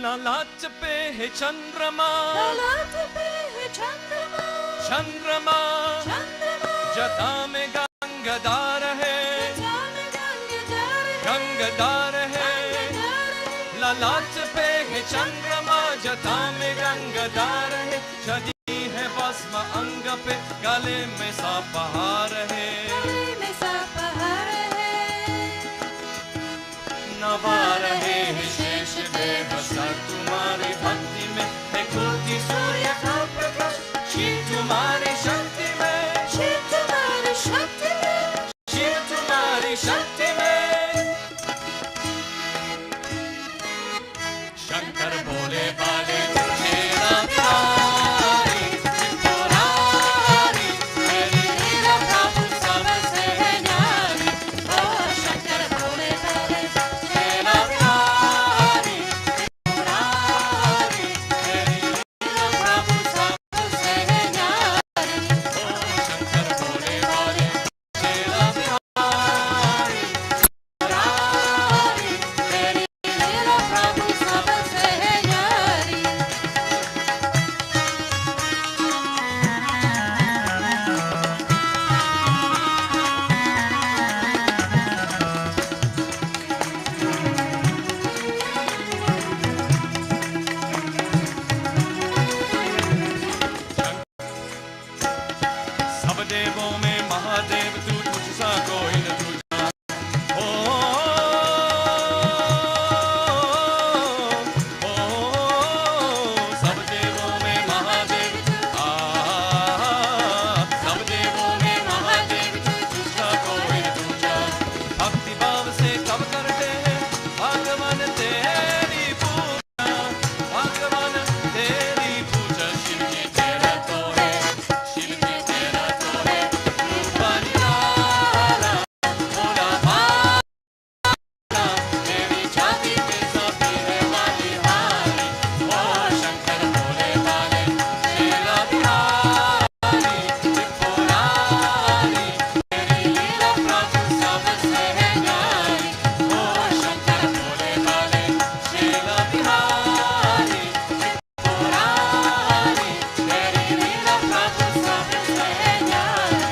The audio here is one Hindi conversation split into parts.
लालाच पे है चंद्रमा, लालाच पे है चंद्रमा, चंद्रमा जटा में गंगाधार है, गंगाधार है। लालाच पे है चंद्रमा, जटा में गंगाधार है। चढ़ी है भस्म अंग पे, गले में सापहार है, नवा रहे है शेष देव सर तुम्हारी भक्ति में, है कोटि सूर्य का प्रकाश शिव तुम्हारी शक्ति में, शिव तुम्हारी शक्ति में, शिव तुम्हारी शक्ति में। शंकर भोले बाले तेरा प्यारी त्रिपुरारी, तेरी लीला प्रभु सबसे है न्यारी। ओ शंकर भोले बाले तेरा प्यारी त्रिपुरारी, तेरी लीला प्रभु सबसे है न्यारी। ओ शंकर भोले बाले तेरा प्यारी त्रिपुरारी, तेरी लीला प्रभु सबसे है न्यारी। सब देवों में महादेव तू, तुझसा कोई न दूजा। ओ, सब देवों में महादेव सब देवों में महादेव तू, तुझसा कोई न दूजा। भक्ति भाव से कब करते हैं भगवान तेरी पूजा, भगवान तेरी पूजा। शिव जी तेरा तो है, शिव जी तेरा तो है, रूप निराला भोला भाला, तेरी छाती पे सभी है बलिहारी। ओ शंकर भोले बाले तेरा बिहारी त्रिपुरारी, तेरी लीला प्रभु सबसे है न्यारी। ओ शंकर भोले बाले तेरा बिहारी त्रिपुरारी, तेरी लीला प्रभु सबसे है न्यारी।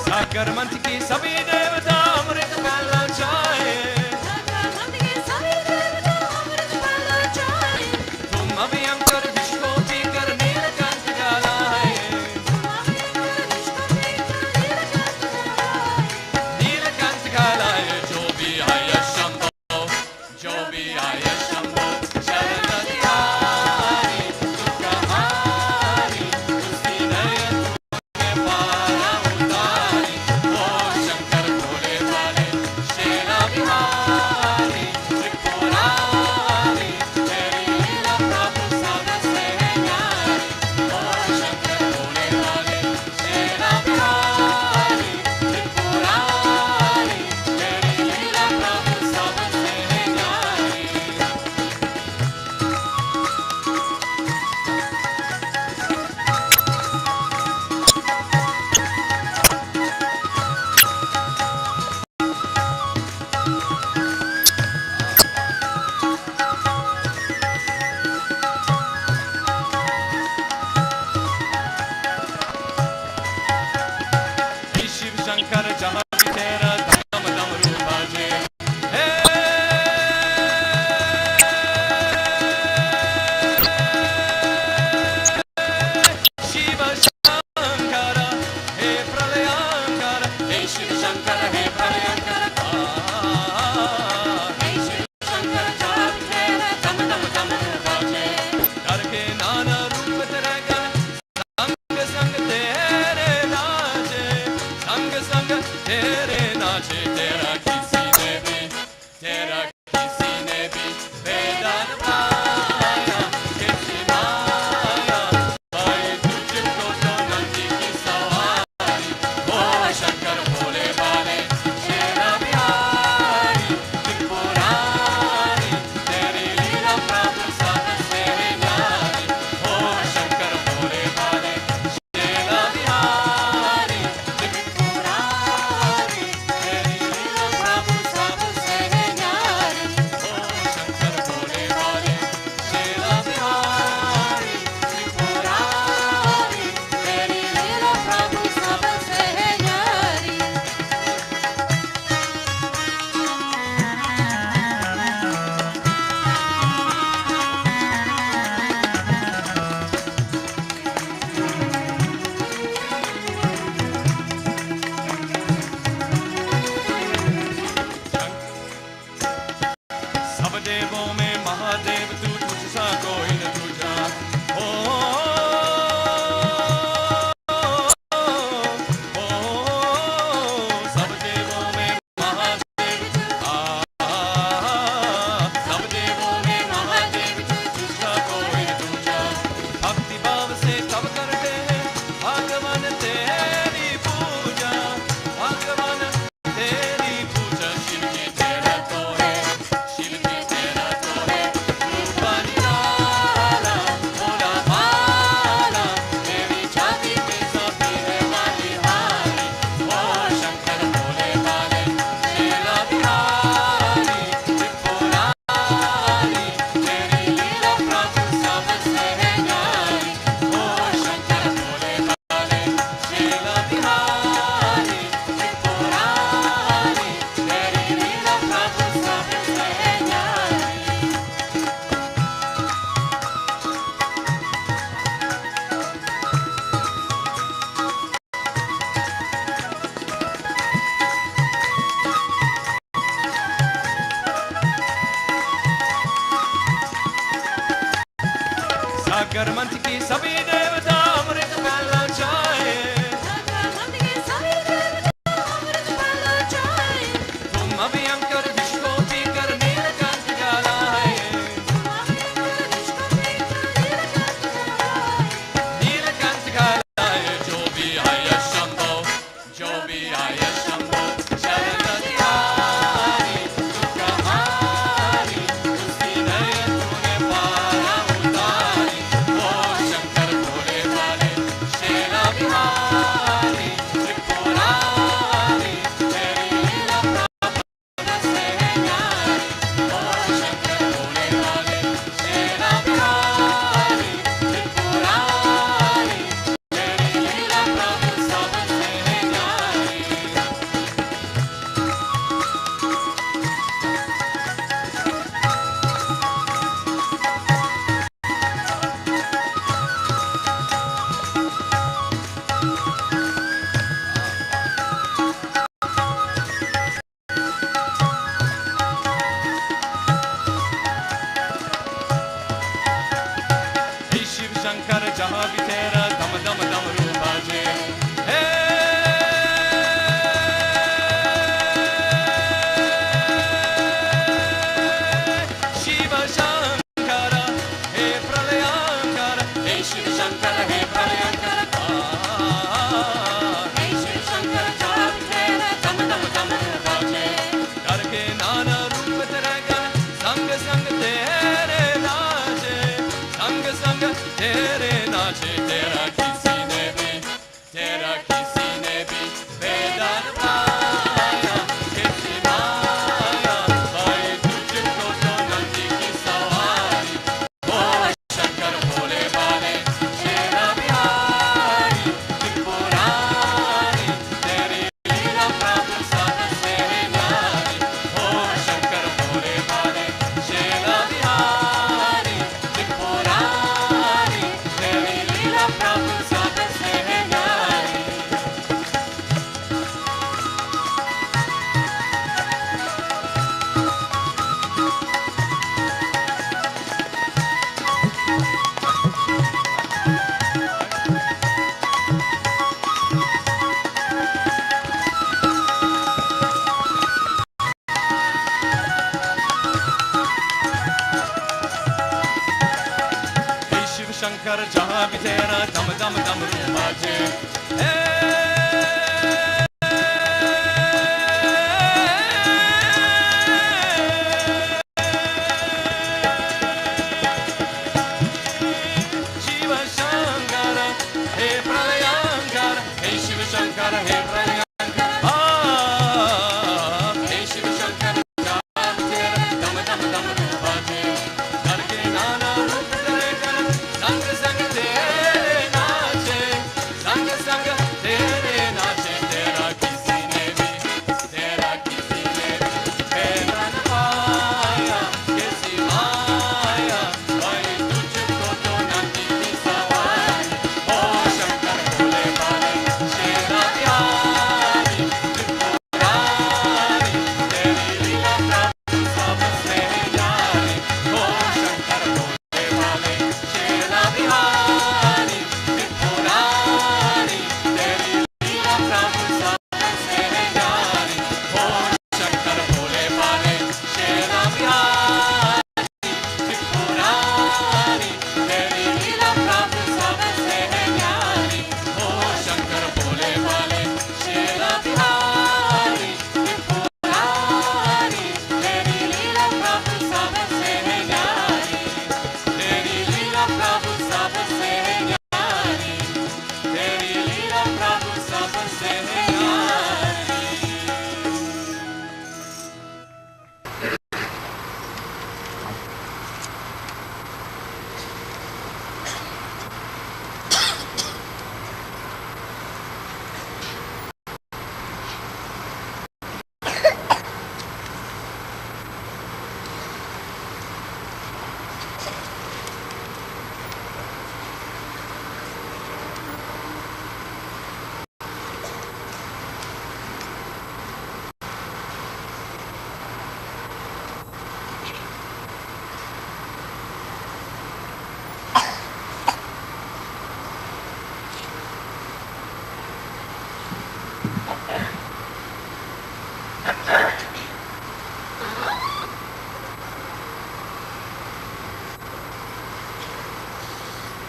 सागर मंथ की सभी देवता अमृत पाना चाहे, तुम अभयंकर विश्व पीकर नीलकंठ गालाए, नीलकंठ गालाए। जो भी आया शंभो, जो भी आया शंभो, शरण तिहारी दुखहारी, उसकी नयन तूने पारा उतारी। ओ शंकर जहाँ भी तेरा दम दम डमरू बाजे। शिव शंकर हे प्रलयंकर, हे शिव शंकर हे प्रलयंकर, हे शिव शंकर जहाँ भी तेरा दम दम डमरू बाजे। करके नाना रूप तेरे कर, संग संग तेरे नाचे, संग संग तेरे नाचे। तेरा किसी ने भी पहला न पाया, कैसी माया भाई तुझको तो न की सवारी। ओ शंकर भोले भाले शेरा बिहारी त्रिपुरारी, तेरी लीला प्रभु सबसे न्यारी। ओ शंकर भोले भाले शेरा बिहारी त्रिपुरारी, तेरी लीला प्रभु सबसे न्यारी। ओ शंकर भोले भाले शेरा बिहारी त्रिपुरारी, तेरी लीला प्रभु सबसे न्यारी। ओ शंकर भोले भाले शेरा बिहारी त्रिपुरारी, तेरी लीला प्रभु सबसे न्यारी। तेरी लीला प्रभु सबसे न्यारी, तेरी लीला प्रभु सबसे न्यारी।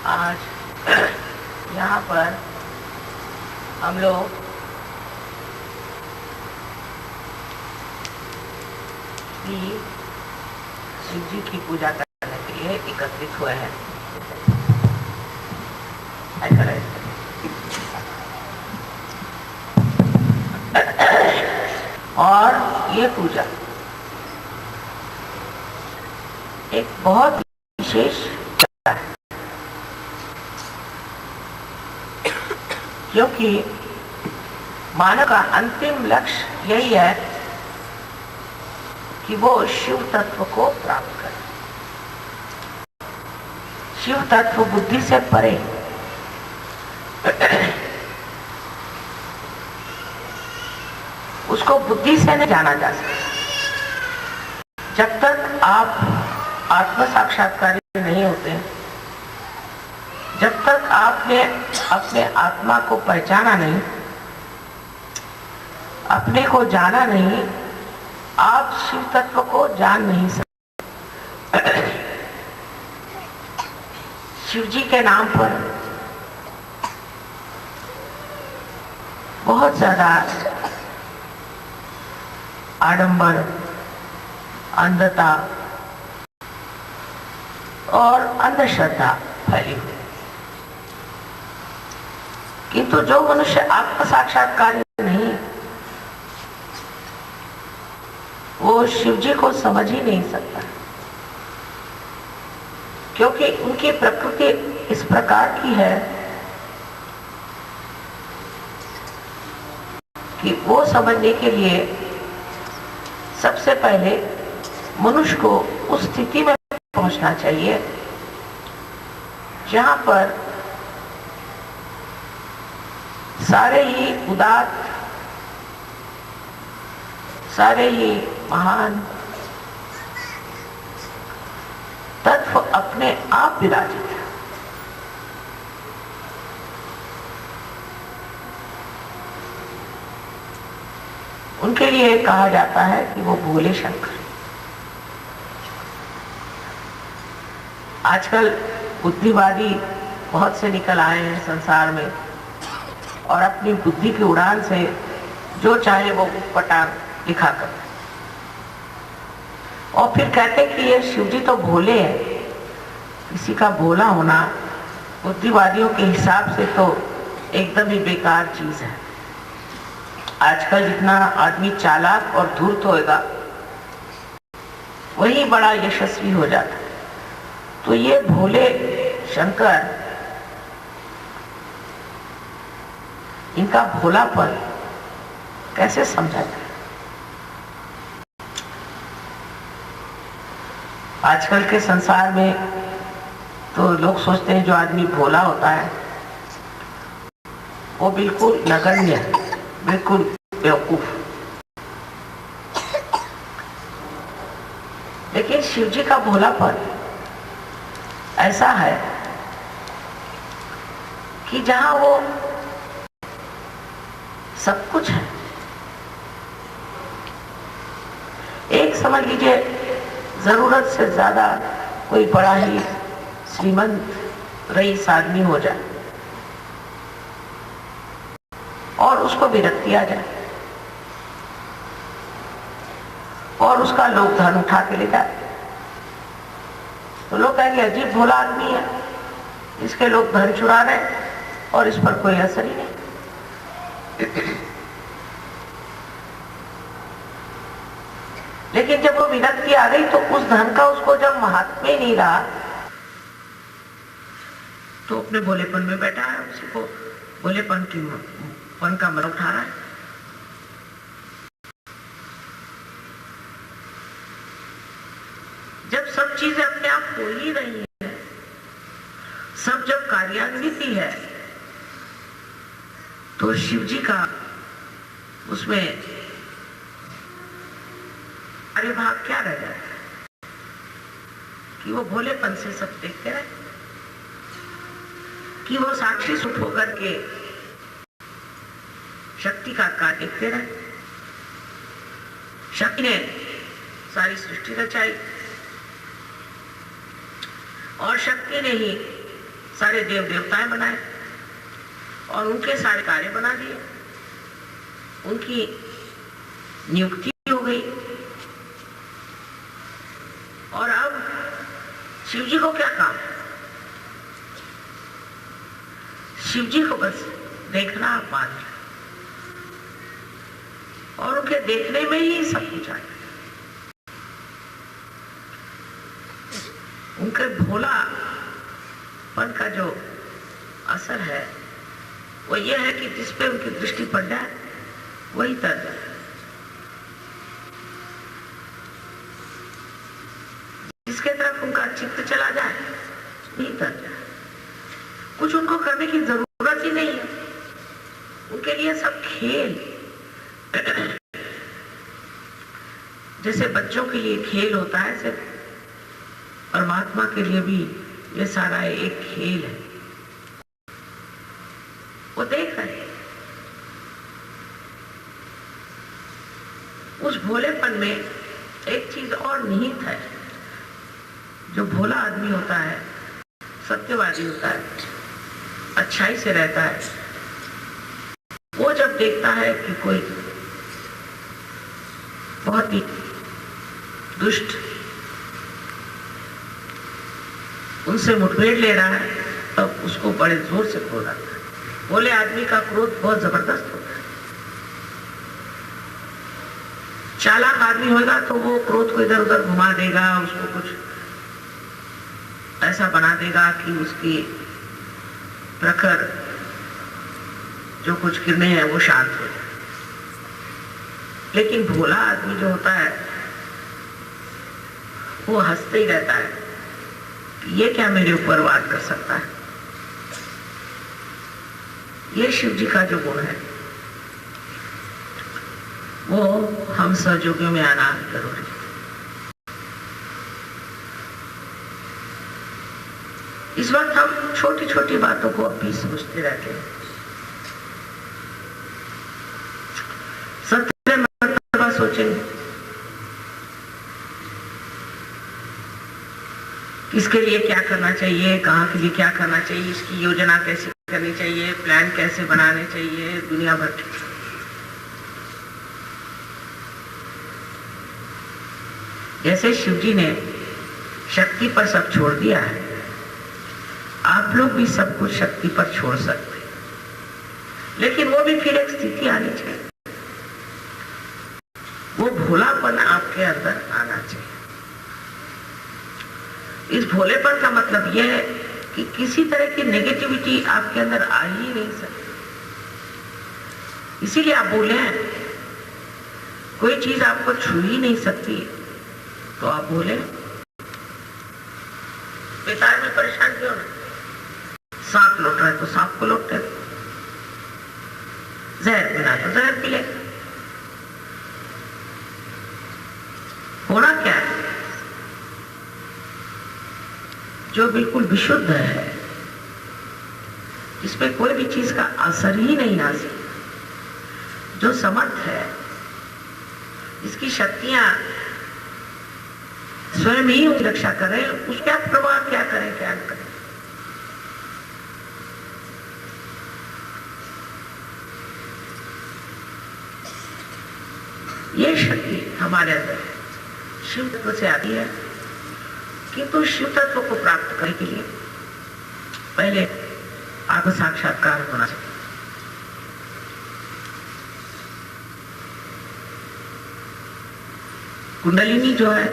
आज यहाँ पर हम लोग शिव जी की पूजा करने के लिए एकत्रित हुए हैं। और ये पूजा एक बहुत विशेष पूजा है, क्योंकि मानव का अंतिम लक्ष्य यही है कि वो शिव तत्व को प्राप्त करे। शिव तत्व बुद्धि से परे, उसको बुद्धि से नहीं जाना जा सकता। जब तक आप आत्म साक्षात्कारी नहीं होते, जब तक आपने अपने आत्मा को पहचाना नहीं, अपने को जाना नहीं, आप शिव तत्व को जान नहीं सकते। शिव जी के नाम पर बहुत ज्यादा आडंबर, अंधता और अंधश्रद्धा फैली हुई। किंतु जो मनुष्य आत्म साक्षात्कार नहीं, वो शिव जी को समझ ही नहीं सकता, क्योंकि उनकी प्रकृति इस प्रकार की है कि वो समझने के लिए सबसे पहले मनुष्य को उस स्थिति में पहुंचना चाहिए जहां पर सारे ही उदात्त, सारे ही महान तत्व अपने आप विराजित है। उनके लिए कहा जाता है कि वो भोले शंकर। आजकल बुद्धिवादी बहुत से निकल आए हैं संसार में और अपनी बुद्धि की उड़ान से जो चाहे वो पटांग दिखा कर, और फिर कहते कि ये शिव जी तो भोले हैं। किसी का भोला होना बुद्धिवादियों के हिसाब से तो एकदम ही बेकार चीज है। आजकल जितना आदमी चालाक और धूर्त होएगा वही बड़ा यशस्वी हो जाता है। तो ये भोले शंकर, इनका भोलापन कैसे समझा जाए? आजकल के संसार में तो लोग सोचते हैं जो आदमी भोला होता है वो बिल्कुल नगण्य, बिल्कुल बेवकूफ। लेकिन शिव जी का भोलापन ऐसा है कि जहां वो सब कुछ है। एक समझ लीजिए जरूरत से ज्यादा कोई बड़ा ही श्रीमंत रईस आदमी हो जाए और उसको विरक्ति आ जाए और उसका लोग धन उठा के ले जाए, तो लोग कहेंगे अजीब भोला आदमी है, इसके लोग धन चुरा रहे और इस पर कोई असर ही नहीं। लेकिन जब वो विरक्ति आ गई तो उस धन का उसको जब महात्मा ही नहीं रहा तो अपने भोलेपन में बैठा है, उसी को भोलेपन की पन का मर उठा रहा है। जब सब चीजें अपने आप हो ही रही है, सब जब कार्यान्वित ही है, तो शिव जी का उसमें कार्यभाग क्या रह जाता है कि वो भोलेपन से सब देखते रहे, कि वो साक्षी सुख होकर के शक्ति का कार्य देखते रहे। शक्ति ने सारी सृष्टि रचाई और शक्ति ने ही सारे देव देवताएं बनाए और उनके सारे कार्य बना दिए, उनकी नियुक्ति हो गई। और अब शिव जी को क्या काम? शिव जी को बस देखना मात्र, और उनके देखने में ही सब कुछ आता है। उनके भोलापन का जो असर है वो ये है कि जिस पे उनकी दृष्टि पड़ जाए वही तर जाए। जिसके तरफ उनका चित्त चला जाए वही तर जाए। कुछ उनको करने की जरूरत ही नहीं है, उनके लिए सब खेल। जैसे बच्चों के लिए खेल होता है, सिर्फ परमात्मा के लिए भी ये सारा एक खेल है। वो देख रहे हैं उस भोलेपन में एक चीज और निहित है। जो भोला आदमी होता है, सत्यवादी होता है, अच्छाई से रहता है, वो जब देखता है कि कोई बहुत ही दुष्ट उनसे मुठभेड़ ले रहा है, तब उसको बड़े जोर से क्रोध आता है। भोले आदमी का क्रोध बहुत जबरदस्त होता है। चालाक आदमी होगा तो वो क्रोध को इधर उधर घुमा देगा, उसको कुछ ऐसा बना देगा कि उसकी प्रखर जो कुछ किरणें हैं वो शांत हो जाए। लेकिन भोला आदमी जो होता है वो हंसते ही रहता है कि ये क्या मेरे ऊपर वार कर सकता है। ये शिव जी का जो गुण है वो हम सहयोगियों में आना जरूरी है। इस वक्त हम छोटी छोटी बातों को अब भी सोचते रहते हैं। सत्य मर्तबा सोचेंगे किसके लिए क्या करना चाहिए, कहाँ के लिए क्या करना चाहिए, इसकी योजना कैसे करनी चाहिए, प्लान कैसे बनाने चाहिए, दुनिया भर के। जैसे शिव जी ने शक्ति पर सब छोड़ दिया है, आप लोग भी सब कुछ शक्ति पर छोड़ सकते हैं, लेकिन वो भी फिर एक स्थिति आनी चाहिए, वो भोलापन आपके अंदर आना चाहिए। इस भोलेपन का मतलब यह है कि किसी तरह की नेगेटिविटी आपके अंदर आ ही नहीं सकती, इसीलिए आप बोले हैं। कोई चीज आपको छू ही नहीं सकती तो आप बोले। बेकार में परेशान क्यों ना? सांप लौट रहा है तो सांप को लौटते, जहर पीना तो जहर पी ले। होना क्या है? जो बिल्कुल विशुद्ध है, इसमें कोई भी चीज का असर ही नहीं आ सकता, जो समर्थ है, इसकी शक्तियां स्वयं ही उसकी रक्षा करें, उसका प्रभाव क्या करें क्या न करें। ये शक्ति हमारे अंदर है, शिव तत्व से आती है, किंतु शिव तत्व को प्राप्त करने के लिए पहले आत्म साक्षात्कार होना चाहिए। कुंडलिनी जो है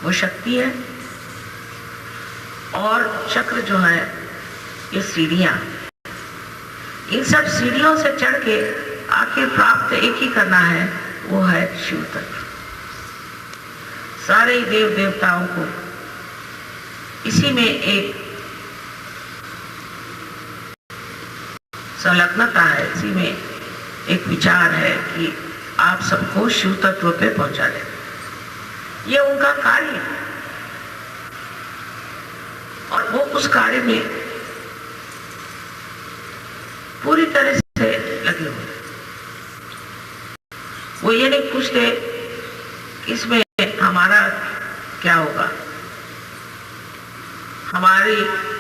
वो शक्ति है, और चक्र जो है ये सीढ़ियां, इन सब सीढ़ियों से चढ़ के आखिर प्राप्त एक ही करना है, वो है शिव तत्व। सारे देव देवताओं को इसी में एक संलग्नता है, इसी में एक विचार है कि आप सबको शिव तत्व पे पहुंचा दें। ये उनका कार्य है, और वो उस कार्य में पूरी तरह से लगे हुए। वो ये नहीं पूछते इसमें हमारा क्या होगा, हमारी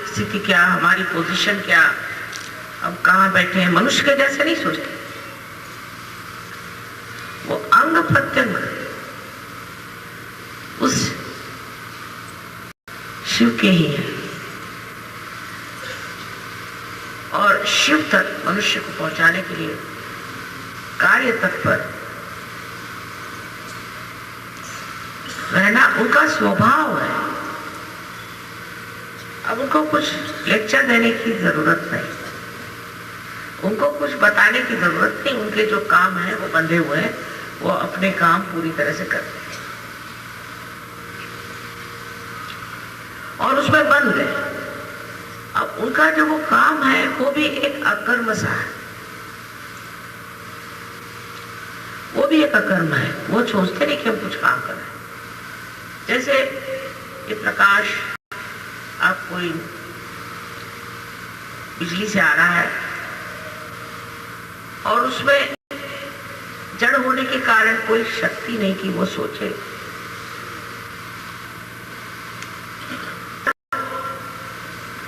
स्थिति क्या, हमारी पोजीशन क्या, हम कहाँ बैठे हैं, मनुष्य के जैसे नहीं सोचते। वो अंग प्रत्यंग उस शिव के ही है, और शिव तक मनुष्य को पहुंचाने के लिए कार्य तत्पर रहना उनका स्वभाव है। अब उनको कुछ लेक्चर देने की जरूरत नहीं, उनको कुछ बताने की जरूरत नहीं। उनके जो काम है वो बंधे हुए हैं, वो अपने काम पूरी तरह से करते हैं और उसमें बंध गए। अब उनका जो वो काम है वो भी एक अकर्म सा है, वो भी एक अकर्म है। वो सोचते नहीं कि हम कुछ काम कर रहे हैं। जैसे ये प्रकाश आप कोई बिजली से आ रहा है और उसमें जड़ होने के कारण कोई शक्ति नहीं कि वो सोचे।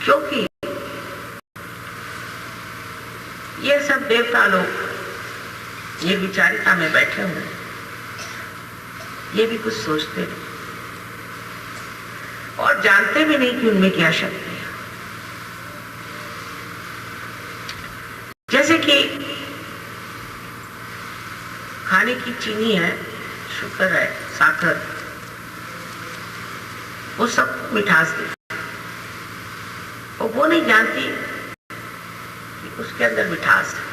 क्योंकि ये सब देवता लोग ये विचारिता में बैठे हुए हैं, ये भी कुछ सोचते नहीं और जानते भी नहीं कि उनमें क्या शक्ति है। जैसे कि खाने की चीनी है, शुगर है, साकर, वो सब मिठास देती है, और वो नहीं जानती कि उसके अंदर मिठास है।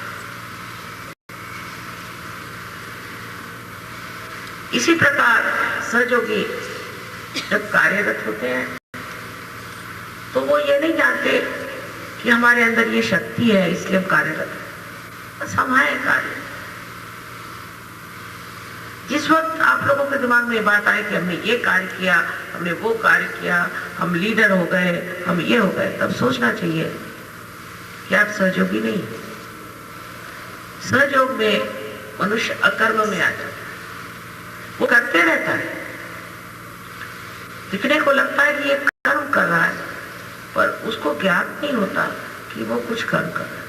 इसी प्रकार सहयोगी जब कार्यरत होते हैं तो वो ये नहीं जानते कि हमारे अंदर ये शक्ति है इसलिए हम कार्यरत हैं, बस हम हैं कार्य। जिस वक्त आप लोगों के दिमाग में ये बात आए कि हमने ये कार्य किया, हमने वो कार्य किया, हम लीडर हो गए, हम ये हो गए, तब सोचना चाहिए कि आप सहयोगी नहीं। सहयोग में मनुष्य अकर्म में आ जाता है, वो करते रहता है, दिखने को लगता है कि ये उसको ज्ञात नहीं होता कि वो कुछ कर्म कर रहा है।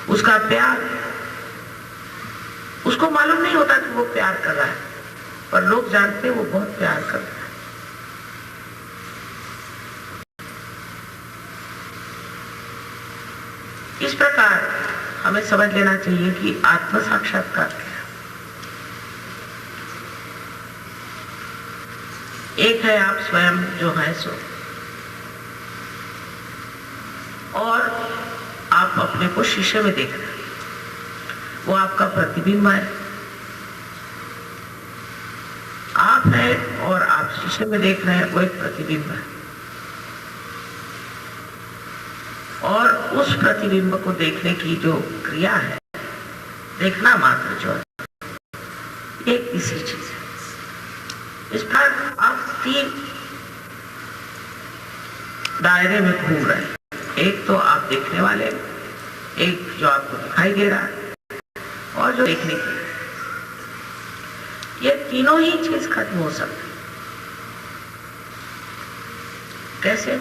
उसका प्यार, उसको मालूम नहीं होता कि वो प्यार कर रहा है, पर लोग जानते हैं वो बहुत प्यार कर रहा है। इस प्रकार हमें समझ लेना चाहिए कि आत्म साक्षात्कार क्या है। एक है आप स्वयं जो है सो, और आप अपने को शीशे में देख रहे हैं, वो आपका प्रतिबिंब है। आप है और आप शीशे में देख रहे हैं, वो एक प्रतिबिंब है। और उस प्रतिबिंब को देखने की जो क्रिया है, देखना मात्र जो है, एक तीसरी चीज है। इस पर आप 3 दायरे में घूम रहे हैं। एक तो आप देखने वाले, एक जो आपको दिखाई दे रहा है, और जो देखने की, ये तीनों ही चीज खत्म हो सकती। कैसे?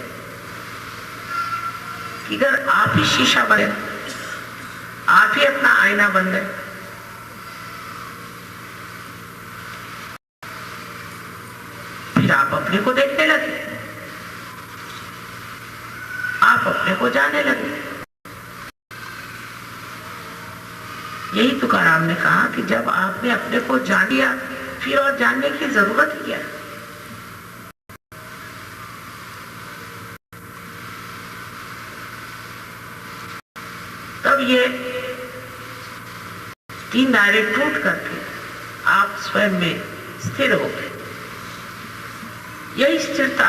कि अगर आप ही शीशा बने, आप ही अपना आईना बन गए, फिर आप अपने को देखने लगे, आप अपने को जाने लगे। यही तुकाराम ने कहा कि जब आपने अपने को जान लिया, फिर और जानने की जरूरत ही क्या है। तब ये 3 दायरे टूट करके आप स्वयं में स्थिर हो गए। यही स्थिरता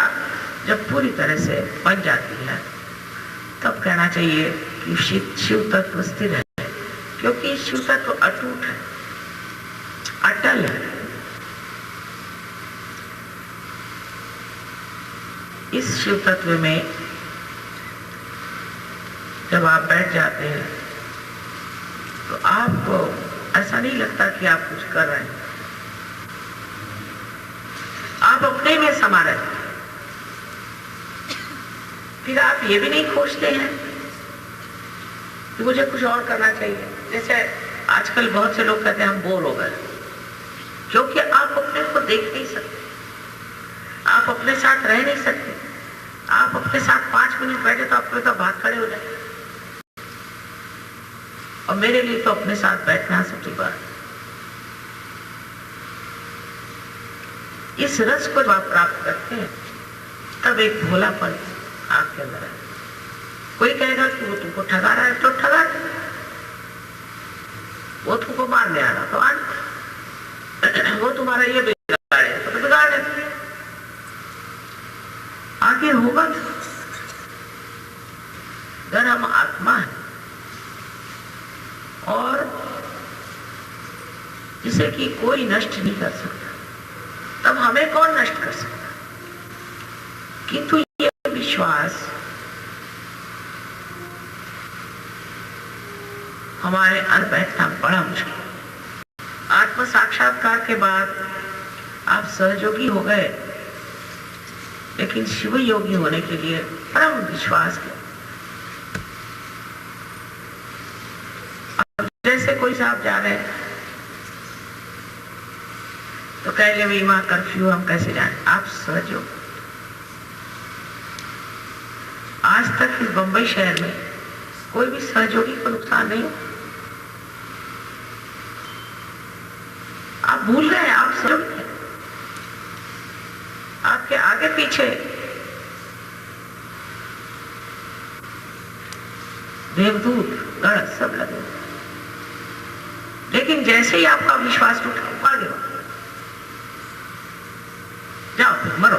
जब पूरी तरह से बन जाती है, तब कहना चाहिए कि शिव तत्व स्थिर है, क्योंकि शिव तत्व अटूट है, अटल है। इस शिव तत्व में जब आप बैठ जाते हैं तो आपको ऐसा नहीं लगता कि आप कुछ कर रहे हैं, आप अपने में समा रहते हैं। फिर आप ये भी नहीं खोजते हैं कि मुझे कुछ और करना चाहिए। जैसे आजकल बहुत से लोग कहते हैं हम बोर हो गए, क्योंकि आप अपने को देख नहीं सकते, आप अपने साथ रह नहीं सकते। आप अपने साथ 5 मिनट बैठे तो आपके तो भाग खड़े हो जाए। और मेरे लिए तो अपने साथ बैठना सबसे बड़ा, इस रस को जब आप प्राप्त करते हैं, तब एक भोलापन आपके अंदर है। कोई कहेगा कि वो तुमको ठगा रहा है, तो ठगा दे। वो तुमको मारने आ रहा तो आ, वो तुम्हारा ये बिगाड़े तो बिगाड़े। आगे होगा अगर हम आत्मा है और जिसे कि कोई नष्ट नहीं कर सकता, तब हमें कौन नष्ट कर सकता? किंतु ये विश्वास हमारे अंदर बैठना बड़ा मुश्किल है। आत्म साक्षात्कार के बाद आप सहयोगी हो गए, लेकिन शिव योगी होने के लिए परम विश्वास है। अब जैसे कोई साहब जा रहे हैं तो कह ले भाई वहां कर्फ्यू, हम कैसे जाएं? आप सहयोग। आज तक इस बंबई शहर में कोई भी सहयोगी को नुकसान नहीं। आप भूल गए, आप सहयोगी हैं। आपके आगे पीछे देवदूत गण सब लगे, लेकिन जैसे ही आपका विश्वास टूटा, आगे जाओ फिर मरो।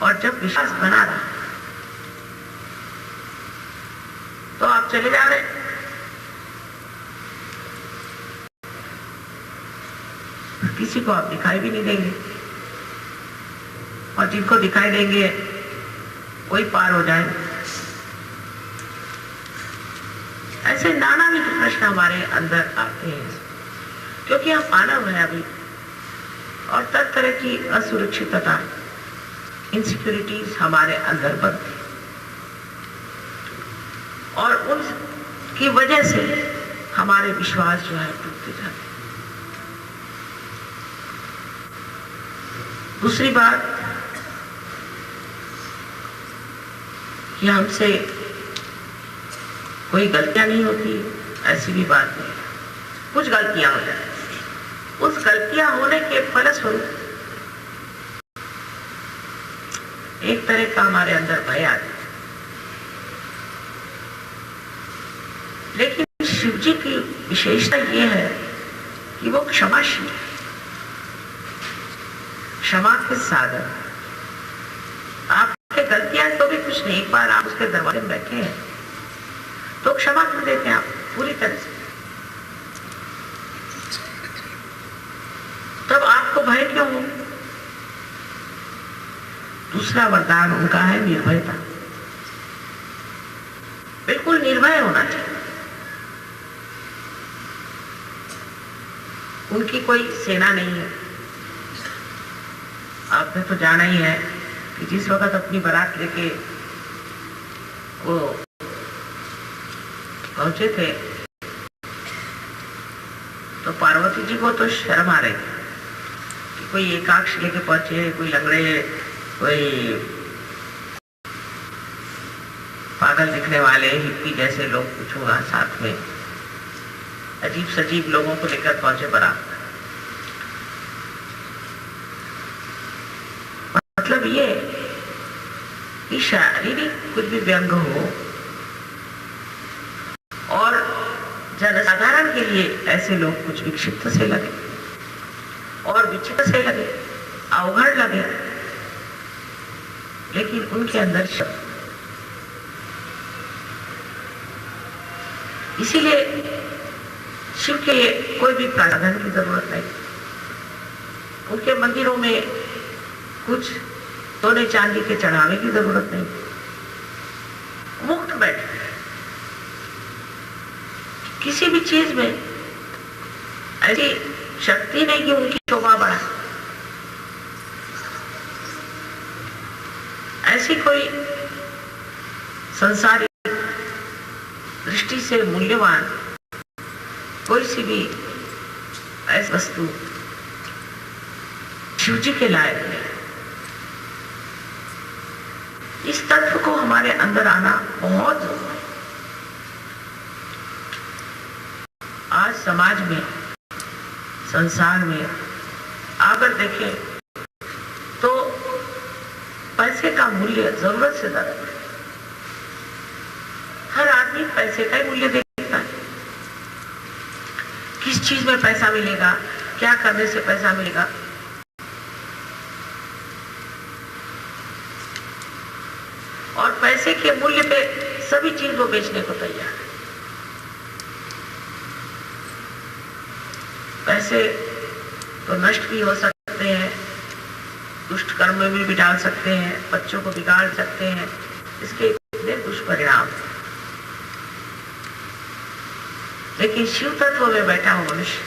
और जब विश्वास बना रहा तो आप चले जा रहे। किसी को आप दिखाई भी नहीं देंगे, और जिनको दिखाई देंगे वही पार हो जाए। ऐसे नाना भी प्रश्न हमारे अंदर आते हैं, क्योंकि हम मानव है। अभी और तरह तरह की असुरक्षितता, इनसिक्योरिटीज हमारे अंदर बनती और उनकी वजह से हमारे विश्वास जो है टूटते जाते। दूसरी बात कि हमसे कोई गलतियां नहीं होती, ऐसी भी बात नहीं। कुछ गलतियां हो जाती, उस गलतियां होने के फलस्वरूप एक तरह का हमारे अंदर भय आता है। लेकिन शिव जी की विशेषता यह है कि वो क्षमाशील है, क्षमा के सागर। आपके गलतियां तो भी कुछ नहीं, एक बार आप उसके दरवाजे में बैठे हैं तो क्षमा कर देते हैं आप पूरी तरह से। तब आपको भय क्यों हो? दूसरा वरदान उनका है निर्भयता। बिल्कुल निर्भय होना चाहिए। उनकी कोई सेना नहीं है। आपने तो जाना ही है कि जिस वक्त अपनी बारात लेके वो पहुंचे थे तो पार्वती जी को तो शर्म आ रही थी कि कोई एकाक्ष लेके पहुंचे, कोई लंगड़े, कोई पागल दिखने वाले हिप्पी जैसे लोग कुछ होगा, साथ में अजीब सजीब लोगों को लेकर पहुंचे बारात। मतलब ये कि शारीरिक कुछ भी व्यंग हो और जनसाधारण के लिए ऐसे लोग कुछ विक्षिप्त से लगे और विचित्र से लगे, अवघड़ लगे, लेकिन उनके अंदर शब्द। इसीलिए शिव के कोई भी प्रावधान की जरूरत नहीं। उनके मंदिरों में कुछ सोने चांदी के चढ़ावे की जरूरत नहीं। मुक्त बैठे, किसी भी चीज में ऐसी शक्ति नहीं कि उनकी शोभा बढ़ा, ऐसी कोई संसारिक दृष्टि से मूल्यवान कोई सी भी ऐसी वस्तु शिव जी के लायक नहीं। इस तत्व को हमारे अंदर आना बहुत जरूरी है। आज समाज में, संसार में अगर देखें तो पैसे का मूल्य जरूरत से ज्यादा है। हर आदमी पैसे का ही मूल्य देखता है। किस चीज में पैसा मिलेगा, क्या करने से पैसा मिलेगा। और पैसे के मूल्य पे सभी चीज वो बेचने को तैयार है। पैसे तो नष्ट भी हो सकते हैं, दुष्ट कर्म में भी डाल सकते हैं, बच्चों को बिगाड़ सकते हैं। इसके इतने दुष्परिणाम। लेकिन शिव तत्व में बैठा हो मनुष्य,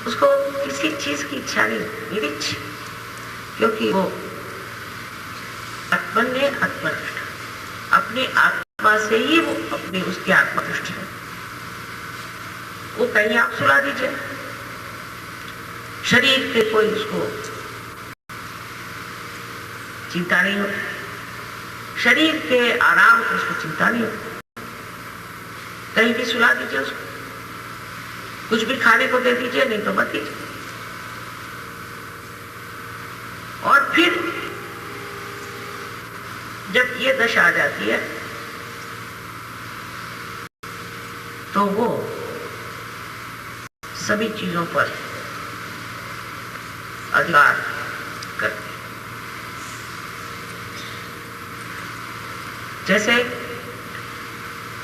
उसको किसी चीज की इच्छा नहीं, निरीक्ष, क्योंकि वो आत्मन्य आत्मनिष्ठ, अपनी आत्मा से ही वो अपनी उसकी आत्मनिष्ठ है। वो कहीं आप सुला दीजिए, शरीर के कोई उसको चिंता नहीं होती, शरीर के आराम की उसको चिंता नहीं होती। कहीं भी सुला दीजिए उसको, कुछ भी खाने को दे दीजिए, नहीं तो मत दीजिए। और फिर जब ये दशा आ जाती है तो वो सभी चीजों पर अधिकार करती। जैसे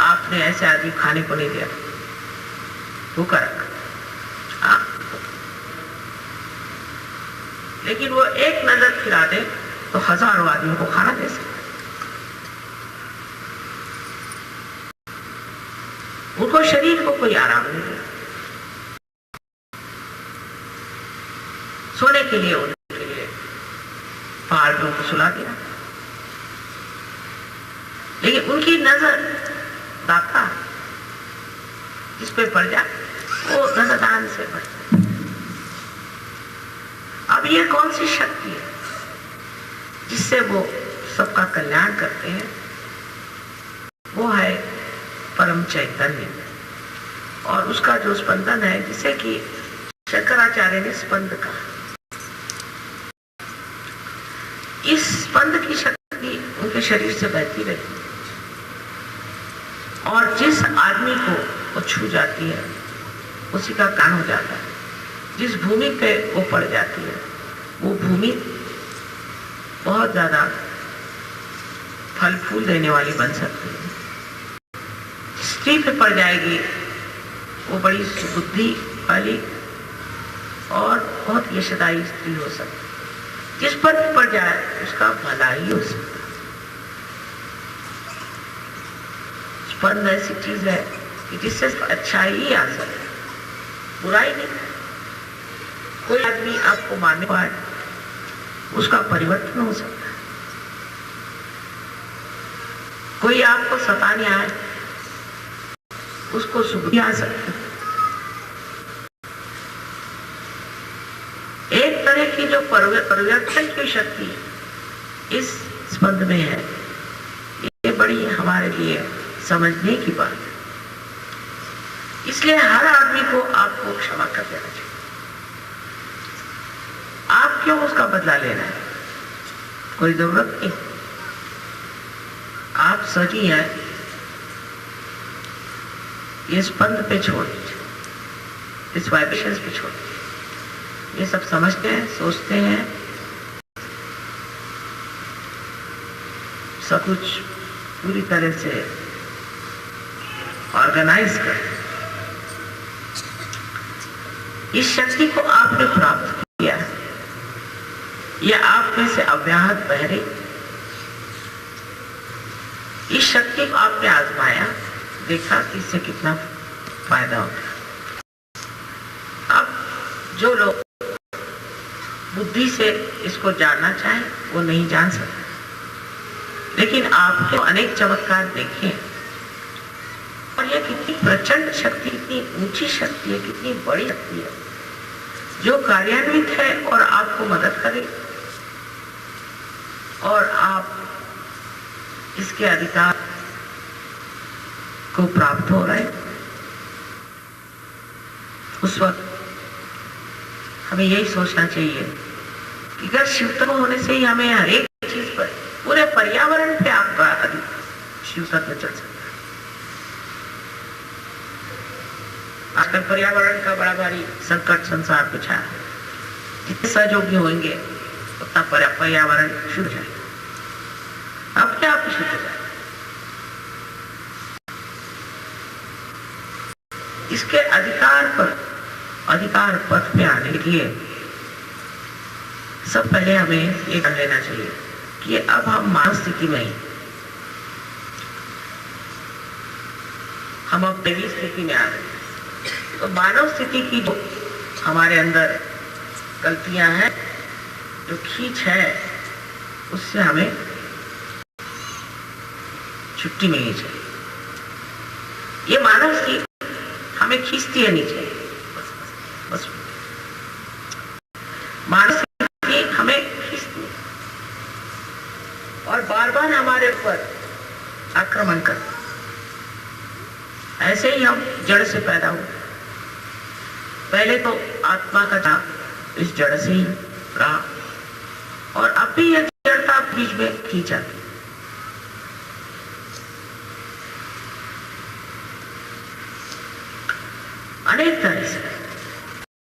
आपने ऐसे आदमी खाने को नहीं दिया, भूखा रखा, लेकिन वो एक नजर फिरा दे तो हजारों आदमियों को खाना दे सकते। उनको शरीर को कोई आराम नहीं है। सोने के लिए उनके लिए पहाड़ पे उनको सुला दिया। लेकिन उनकी नजर दाता जिस पे पड़ जाए वो धनदान से बढ़ जाए। अब ये कौन सी शक्ति है जिससे वो सबका कल्याण करते हैं? वो है परम चैतन्य, और उसका जो स्पंदन है जिसे कि शंकराचार्य ने स्पंद कहा। इस स्पंद की शक्ति उनके शरीर से बहती रहती है, और जिस आदमी को वो छू जाती है उसी का कान हो जाता है। जिस भूमि पे वो पड़ जाती है वो भूमि बहुत ज्यादा फल फूल देने वाली बन सकती है। स्त्री पे पड़ जाएगी वो बड़ी सुबुद्धि वाली और बहुत यशदायी स्त्री हो सकती है। जिस पर भी पड़ जाए उसका भला ही हो सकता है। स्पंद ऐसी चीज है कि जिससे अच्छा ही आ सकता है, बुराई नहीं। कोई आदमी आपको मारने पाए उसका परिवर्तन हो सकता है। कोई आपको सताने आए उसको सुबुद्धि आ सकती है। एक तरह की जो परिवर्तन की शक्ति इस स्पंद में है, ये बड़ी हमारे लिए समझने की बात है। इसलिए हर आदमी को आपको क्षमा कर देना चाहिए। आप क्यों उसका बदला लेना है? कोई जरूरत नहीं। आप सजी हैं, ये स्पंद पे छोड़ दीजिए, इस वाइब्रेशंस पे छोड़ दीजिए। ये सब समझते हैं, सोचते हैं, सब कुछ पूरी तरह से ऑर्गेनाइज कर। इस शक्ति को आपने प्राप्त किया है, यह आप में से अव्याहत बह रही। इस शक्ति को आपने आजमाया, देखा कि इससे कितना फायदा होता है। अब जो लोग बुद्धि से इसको जानना चाहें वो नहीं जान सकते, लेकिन आपने अनेक चमत्कार देखे हैं। और यह कितनी प्रचंड शक्ति, कितनी ऊंची शक्ति है, कितनी बड़ी शक्ति है जो कार्यान्वित है और आपको मदद करे, और आप इसके अधिकार को प्राप्त हो रहे। उस वक्त हमें यही सोचना चाहिए कि अगर शिवतत्व होने से ही हमें हर एक चीज पर, पूरे पर्यावरण पे आपका शिवतत्व चल सकता है। आजकल पर्यावरण का बड़ा भारी संकट संसार पे छाया है। जितने सहयोगी होंगे उतना पर्यावरण शुद्ध जाएगा, अपने आप शुद्ध हो जाएगा। इसके अधिकार पथ पे आने के लिए सब पहले हमें ये कर लेना चाहिए कि अब हम मानव स्थिति में ही, हम अब दैवी स्थिति में आ गए। तो मानव स्थिति की जो हमारे अंदर गलतियां हैं, जो खींच है, उससे हमें छुट्टी मिलनी चाहिए। ये मानव स्थिति हमें खींचती है नीचे, बस मानव स्थिति हमें खींचती है और बार बार हमारे ऊपर आक्रमण करती। ऐसे ही हम जड़ से पैदा हुए। पहले तो आत्मा का था, इस जड़ से ही रहा, और अब भी यह जड़ता बीच में खींचा। अनेक तरह से।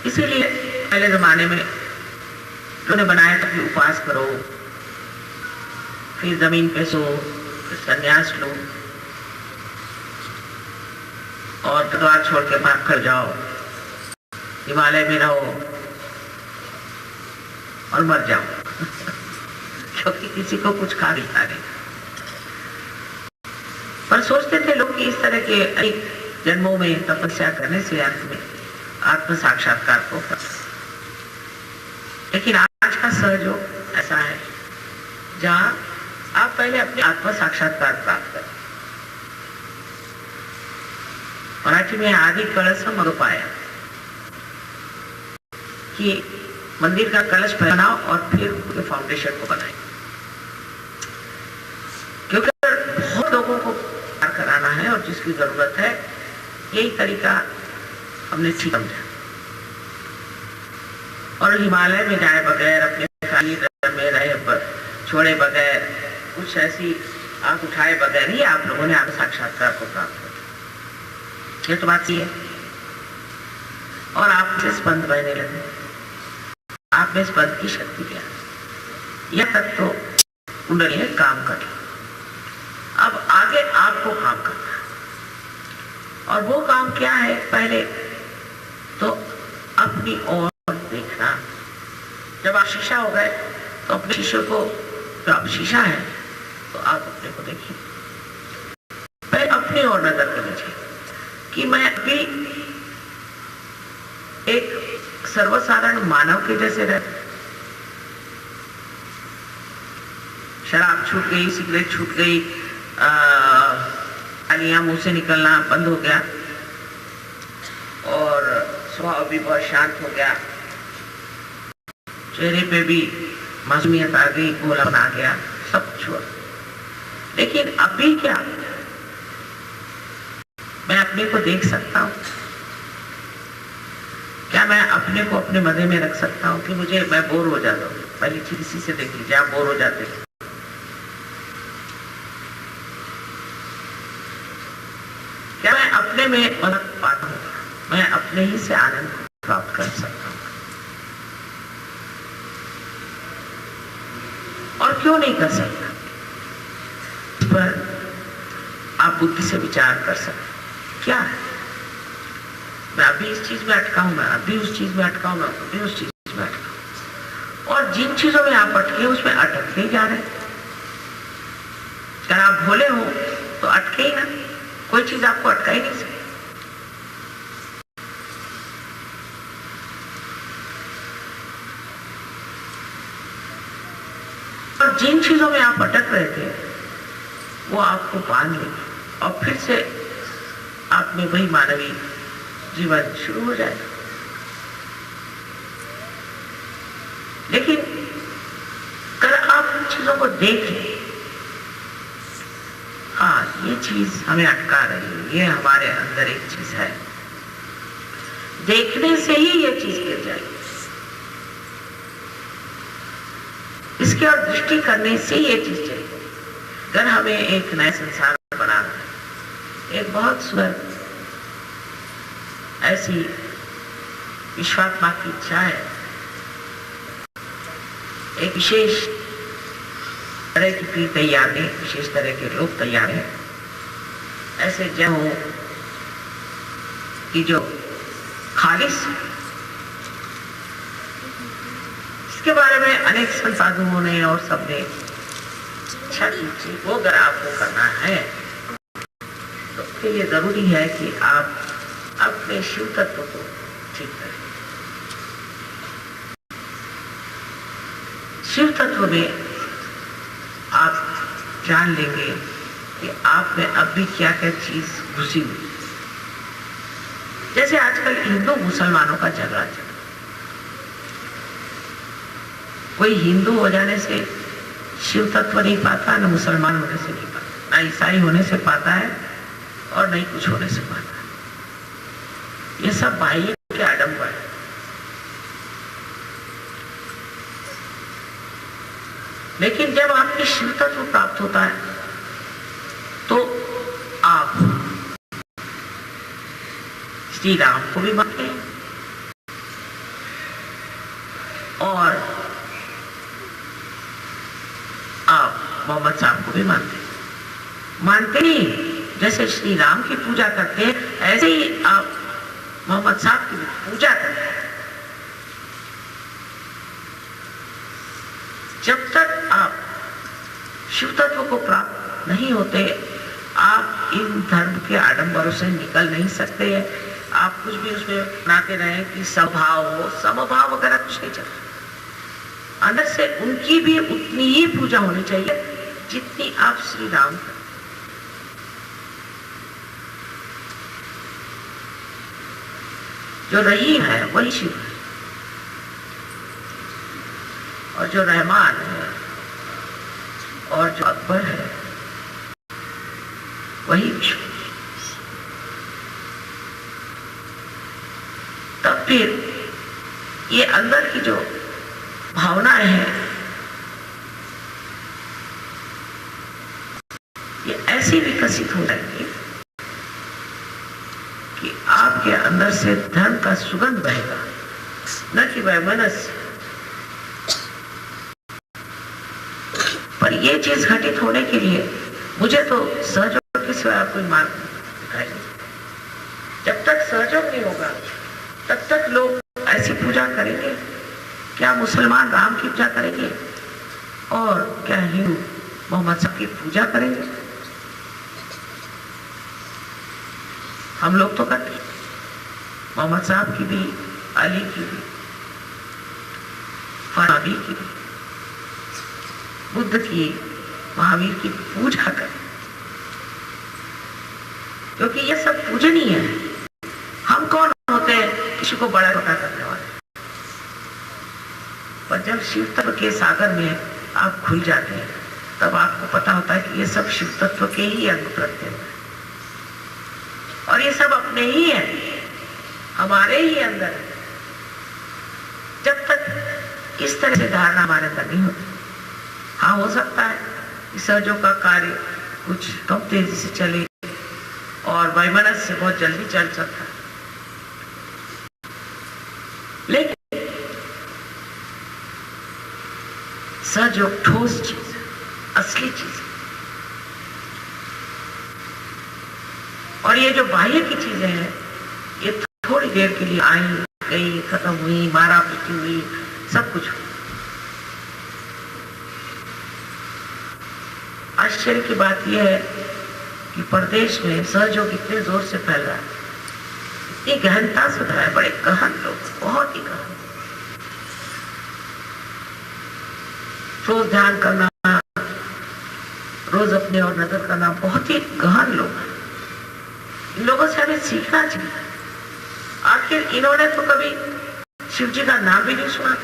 इसीलिए पहले जमाने में उन्होंने बनाया था कि उपास करो, फिर जमीन पे सो, फिर संन्यास लो, और द्वार छोड़ के भाग कर जाओ, हिमालय में रहो और मर जाओ क्योंकि किसी को कुछ खा नहीं खा नहीं। पर सोचते थे लोग कि इस तरह के अनेक जन्मों में तपस्या करने से अंत में आत्म साक्षात्कार को लेकिन आज का सहयोग ऐसा है जहां आप पहले अपने आत्म साक्षात्कार प्राप्त करें। मराठी में आदि कलश मरुपाया कि मंदिर का कलश बनाओ और फिर फाउंडेशन को बनाए, क्योंकि बहुत लोगों को कराना है और जिसकी जरूरत है, यही तरीका हमने ठीक समझा। और हिमालय में जाए बगैर, अपने खाली में रहे छोड़े बगैर, कुछ ऐसी आंख उठाए बगैर ही आप लोगों ने आत्म साक्षात्कार को प्राप्त किया। ये तो बात ही है। और आप से स्पंद बहने लगे, आप में स्पंद की शक्ति क्या, यह तक तो कुंडली है, काम कर। अब आगे आपको काम करना है, और वो काम क्या है? पहले तो अपनी ओर देखना। जब आप शीशा हो गए तो अपने शीशे को, जो आप शीशा है तो आप अपने को देखिए, पहले अपनी ओर नजर कर लीजिए कि मैं अभी एक सर्वसाधारण मानव के जैसे रहता, शराब छूट गई, सिगरेट छूट गई, गालियां मुंह से निकलना बंद हो गया और स्वभाव भी बहुत शांत हो गया, चेहरे पे भी मासूमियत आ गई, भोलापन आ गया, सब कुछ हुआ। लेकिन अभी क्या, मैं अपने को देख सकता हूं क्या? मैं अपने को अपने मजे में रख सकता हूं कि मैं बोर हो जाता हूं? पहली चीज इसी से देख लीजिए, आप बोर हो जाते हैं। क्या मैं अपने में मदद पाता हूं? मैं अपने ही से आनंद प्राप्त कर सकता हूं? और क्यों नहीं कर सकता? इस पर आप बुद्धि से विचार कर सकते। क्या है? मैं अभी इस चीज में अटका हूं, मैं अभी उस चीज में अटका हूं, मैं अभी उस चीज में अटका हूं। और जिन चीजों में आप अटके उसमें अटकते ही जा रहे हैं। अगर आप भोले हो तो अटके ही ना, कोई चीज आपको अटका ही नहीं सकती। और जिन चीजों में आप अटक रहे थे वो आपको बांध लेगी और फिर से आप में वही मानवीय जीवन शुरू हो जाएगा। लेकिन अगर आप उन चीजों को देख लें, हाँ ये चीज हमें अटका रही है, ये हमारे अंदर एक चीज है, देखने से ही ये चीज गिर जाएगी। इसके और दृष्टि करने से ये चीज चलेगी। अगर हमें एक नया संसार बनाना है, एक बहुत सुंदर ऐसी विश्वात्मा की इच्छा है, एक विशेष तरह की पीढ़ी तैयार है, विशेष तरह के लोग तैयार हैं, ऐसे जन हो कि जो खालिस, इसके बारे में अनेक संसाधनों ने और सबने इच्छा की थी, वो अगर आपको करना है तो फिर ये जरूरी है कि आप अपने शिव तत्व को ठीक करें। शिव तत्व में आप जान लेंगे कि आप में अब भी क्या क्या चीज घुसी हुई। जैसे आजकल हिंदू मुसलमानों का झगड़ा चल, कोई हिंदू हो जाने से शिव तत्व नहीं पाता, न मुसलमान होने से नहीं पाता, न ईसाई होने से पाता है और नहीं कुछ होने से पाता है। ये सब बाह्य के आडंबर है। लेकिन जब आपके शिव तत्व प्राप्त होता है तो आप श्री राम को भी मानते हैं और आप मोहम्मद साहब को भी मानते हैं। मानते नहीं, जैसे श्री राम की पूजा करते हैं ऐसे ही आप मोहम्मद साहब की पूजा करते हैं। जब तक आप शिव तत्व को प्राप्त नहीं होते, आप इन धर्म के आडंबरों से निकल नहीं सकते। आप कुछ भी उसमें बनाते रहे कि समभाव हो, समभाव वगैरह कुछ नहीं चलता। अंदर से उनकी भी उतनी ही पूजा होनी चाहिए जितनी आप श्री राम करते। जो रहीम है वही शिव है, और जो रहमान है और जो अकबर है वही विष्णु। तब फिर ये अंदर की जो भावनाएं हैं ये ऐसी विकसित हो जाएंगी कि आपके अंदर से धर्म का सुगंध बहेगा, न कि वैमनस्य। पर ये चीज घटित होने के लिए मुझे तो सहयोग के सिवाय कोई मार्ग दिखाई नहीं। जब तक सहयोग नहीं होगा तब तक लोग ऐसी पूजा करेंगे। क्या मुसलमान राम की पूजा करेंगे और क्या हिंदू मोहम्मद साहब की पूजा करेंगे? हम लोग तो करते, मोहम्मद साहब की भी, अली की भी, फराबी की भी, बुद्ध की, महावीर की पूजा करें, क्योंकि ये सब पूजनीय है। हम कौन होते हैं किसी को बड़ा छोटा करने वाले? पर जब शिव तत्व के सागर में आप खुल जाते हैं तब आपको पता होता है कि ये सब शिव तत्व के ही अंग प्रत्यंग है, और ये सब अपने ही है, हमारे ही अंदर है। जब तक इस तरह से धारणा हमारे अंदर नहीं होती, हाँ हो सकता है कि सहयोग का कार्य कुछ कम तेजी से चले और वैमनस्य से बहुत जल्दी चल सकता है, लेकिन सहयोग ठोस चीज, असली चीज। और ये जो बाह्य की चीजें हैं ये थोड़ी देर के लिए आई गई, खत्म हुई, मारा पीटी हुई, सब कुछ हुई। आश्चर्य की बात यह है कि प्रदेश में सहयोग इतने जोर से फैल रहा है, इतनी गहनता से भरा है, बड़े गहन लोग, बहुत ही गहन। रोज ध्यान करना, रोज अपने और नजर करना, बहुत ही गहन लोग हैं। इन लोगों से हमें सीखना चाहिए। आखिर इन्होंने तो कभी शिव जी का नाम भी नहीं सुना।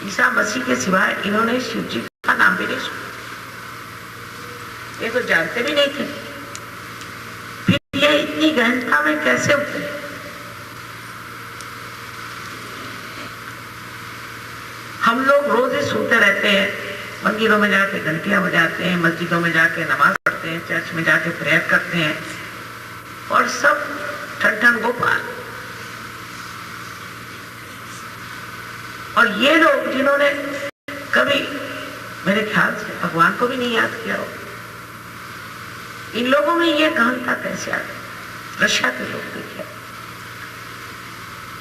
ईसा मसीह के सिवाय इन्होंने शिव जी का नाम भी नहीं सुना, ये तो जानते भी नहीं थे। फिर ये इतनी गहनता में कैसे उतरे? हम लोग रोज ही सुनते रहते हैं, मंदिरों में जाके घंटियां बजाते हैं, मस्जिदों में जाके नमाज पढ़ते हैं, चर्च में जाके प्रेयर करते हैं, और सब ठन ठन गोपाल। और ये लोग जिन्होंने कभी मेरे ख्याल से भगवान को भी नहीं याद किया हो, इन लोगों में ये गहनता कैसे आ गई? रशिया के लोग देखिए,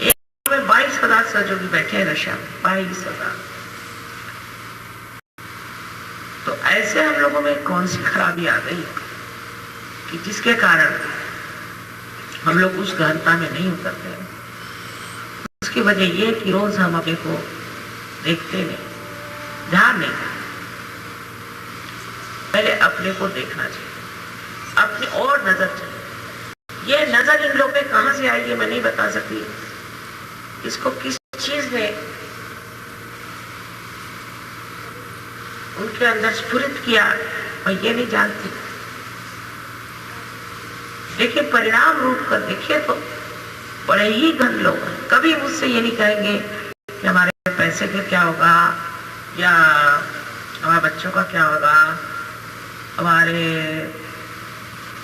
एक में 22,000 सहयोगी बैठे हैं रशिया में, 22,000। तो ऐसे हम लोगों में कौन सी खराबी आ गई कि जिसके कारण हम लोग उस गहनता में नहीं उतरते हैं? उसकी वजह ये कि रोज हम अपने को देखते नहीं, ध्यान नहीं करते। पहले अपने को देखना चाहिए, अपनी और नजर चाहिए। ये नजर इन लोगों में कहां से आई है मैं नहीं बता सकती, इसको किस चीज ने उनके अंदर स्फुरित किया मैं ये नहीं जानती। देखिए परिणाम रूप कर देखिए तो बड़े ही घन लोग हैं। कभी मुझसे ये नहीं कहेंगे कि हमारे पैसे का क्या होगा, या हमारे बच्चों का क्या होगा, हमारे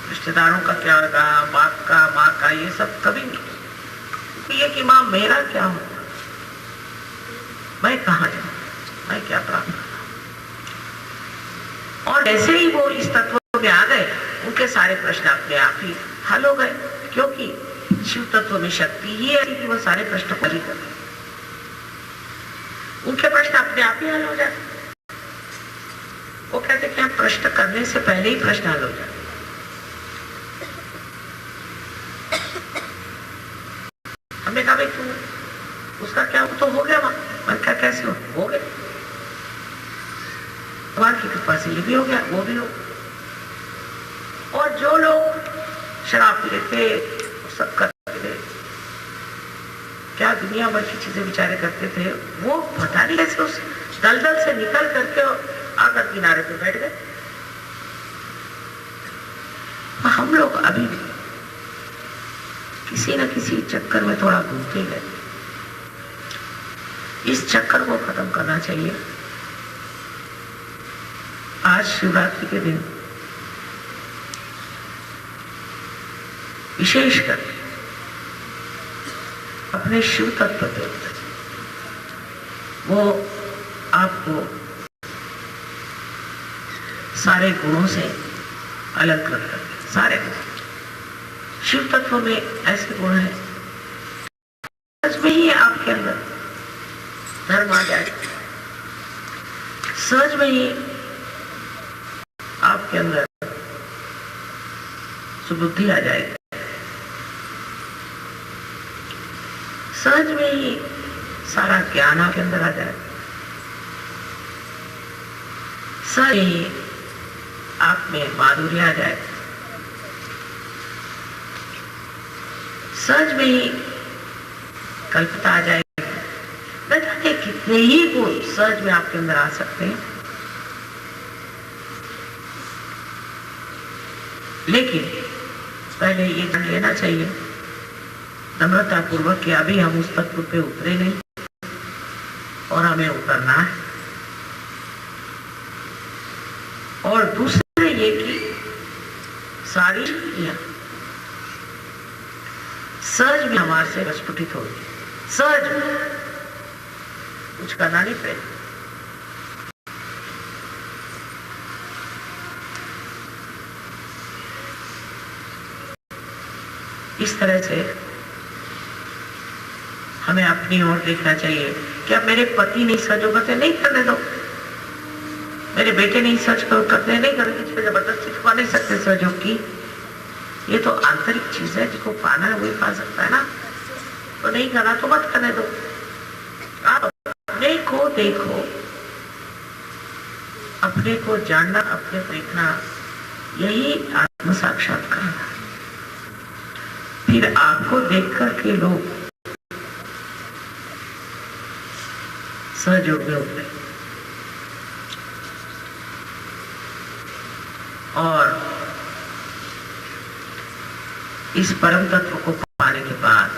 रिश्तेदारों का क्या होगा, बाप का, माँ का, ये सब कभी नहीं। ये कि माँ मेरा क्या होगा, मैं कहाँ जाऊँ, मैं क्या प्राप्त करूँ। और ऐसे ही वो इस तत्व में आ गए, उनके सारे प्रश्न अपने आप ही हल हो गए, क्योंकि शिव तत्व में शक्ति ही है कि वो सारे प्रश्न पूरी कर रहे। उनके प्रश्न अपने आप ही हल हो जाते। वो कहते कि हम प्रश्न करने से पहले ही प्रश्न हल हो जाते। हमने कहा भाई उसका क्या तो हो गया वहां। मैंने कहा कैसे हो गया? भगवान की कृपा से ये भी हो गया, वो भी हो। और जो लोग शराब पीते सब करते थे, क्या दुनिया भर की चीजें बेचारे करते थे, वो पता नहीं कैसे उस दलदल से निकल करके आकर किनारे पे बैठ गए। हम लोग अभी भी किसी न किसी चक्कर में थोड़ा घूमते गए। इस चक्कर को खत्म करना चाहिए। आज शिवरात्रि के दिन विशेषकर अपने शिव तत्व पे वो आपको सारे गुणों से अलग कर करते, सारे गुण। शिव तत्व में ऐसे गुण हैं सच में ही आपके अंदर धर्म आ जाए, सहज में ही आपके अंदर सुबुद्धि आ जाएगी, सहज में ही सारा ज्ञान आपके अंदर आ जाए, सहज ही आप में माधुर्य आ जाए, सहज में ही कल्पता आ जाए। न जाने कितने ही गुण सहज में आपके अंदर आ सकते हैं, लेकिन पहले ये जान लेना चाहिए नम्रता पूर्वक कि अभी हम उस तत्व पे उतरे नहीं और हमें उतरना है। और दूसरे ये कि सारी सहज में हमारे से प्रस्फुटित होगी, सहज में कुछ करना नहीं पड़ेगा। इस तरह से हमें अपनी ओर देखना चाहिए कि अब मेरे पति नहीं सहज करते, नहीं करने दो। मेरे बेटे नहीं सहज करते, नहीं करने, किसी पे जबरदस्ती छुपा नहीं सकते सहयोग की। ये तो आंतरिक चीज है, जिसको पाना है वही पा सकता है ना। तो नहीं करना तो मत करने दो। आप अपने को देखो, अपने को जानना, अपने को देखना, यही आत्म साक्षात्कार है। फिर आपको देख करके लोग सहयोग में उतरे और इस परम तत्व को पाने के बाद